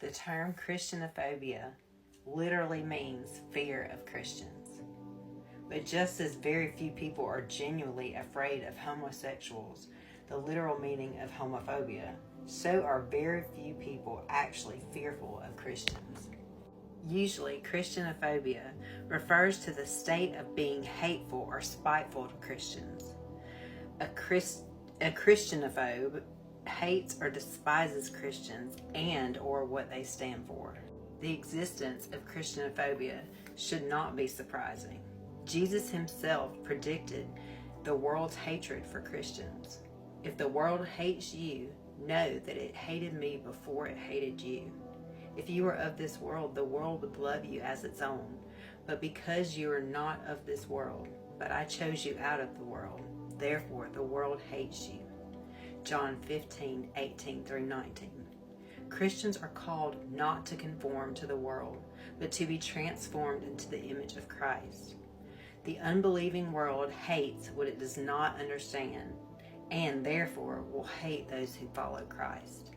The term Christianophobia literally means fear of Christians. But just as very few people are genuinely afraid of homosexuals, the literal meaning of homophobia, so are very few people actually fearful of Christians. Usually, Christianophobia refers to the state of being hateful or spiteful to Christians. A Christianophobe hates or despises Christians and or what they stand for. The existence of Christianophobia should not be surprising. Jesus himself predicted the world's hatred for Christians. If the world hates you, know that it hated me before it hated you. If you were of this world, the world would love you as its own. But because you are not of this world, but I chose you out of the world, therefore the world hates you. John 15:18-19. Christians are called not to conform to the world, but to be transformed into the image of Christ. The unbelieving world hates what it does not understand, and therefore will hate those who follow Christ.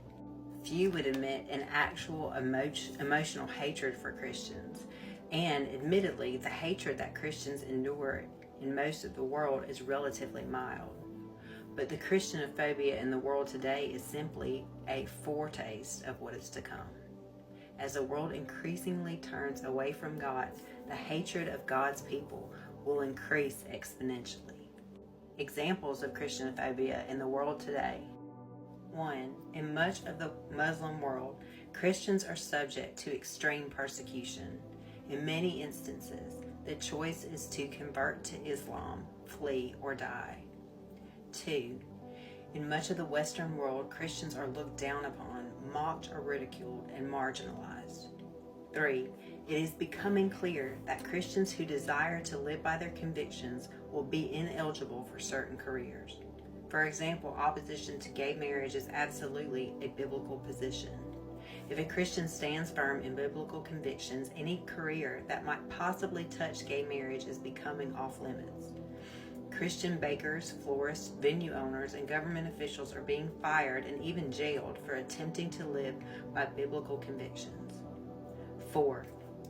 Few would admit an actual emotional hatred for Christians, and admittedly, the hatred that Christians endure in most of the world is relatively mild. But the Christianophobia in the world today is simply a foretaste of what is to come. As the world increasingly turns away from God, the hatred of God's people will increase exponentially. Examples of Christianophobia in the world today. 1. In much of the Muslim world, Christians are subject to extreme persecution. In many instances, the choice is to convert to Islam, flee, or die. 2. In much of the Western world, Christians are looked down upon, mocked or ridiculed, and marginalized. 3. It is becoming clear that Christians who desire to live by their convictions will be ineligible for certain careers. For example, opposition to gay marriage is absolutely a biblical position. If a Christian stands firm in biblical convictions, any career that might possibly touch gay marriage is becoming off limits. Christian bakers, florists, venue owners, and government officials are being fired and even jailed for attempting to live by biblical convictions. 4.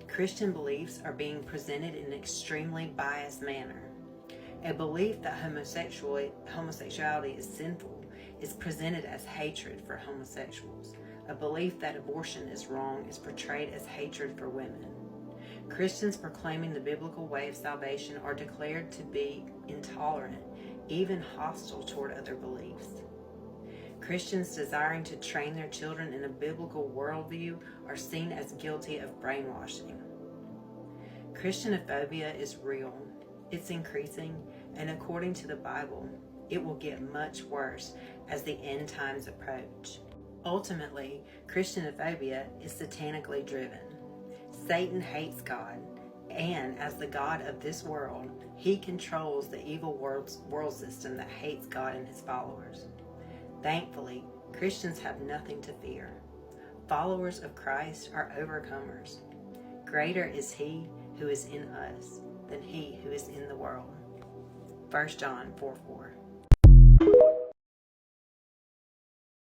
Christian beliefs are being presented in an extremely biased manner. A belief that homosexuality is sinful is presented as hatred for homosexuals. A belief that abortion is wrong is portrayed as hatred for women. Christians proclaiming the biblical way of salvation are declared to be intolerant, even hostile toward other beliefs. Christians desiring to train their children in a biblical worldview are seen as guilty of brainwashing. Christianophobia is real. It's increasing, and according to the Bible, it will get much worse as the end times approach. Ultimately, Christianophobia is satanically driven. Satan hates God, and as the God of this world, he controls the evil world system that hates God and his followers. Thankfully, Christians have nothing to fear. Followers of Christ are overcomers. Greater is he who is in us than he who is in the world. 1 John 4:4.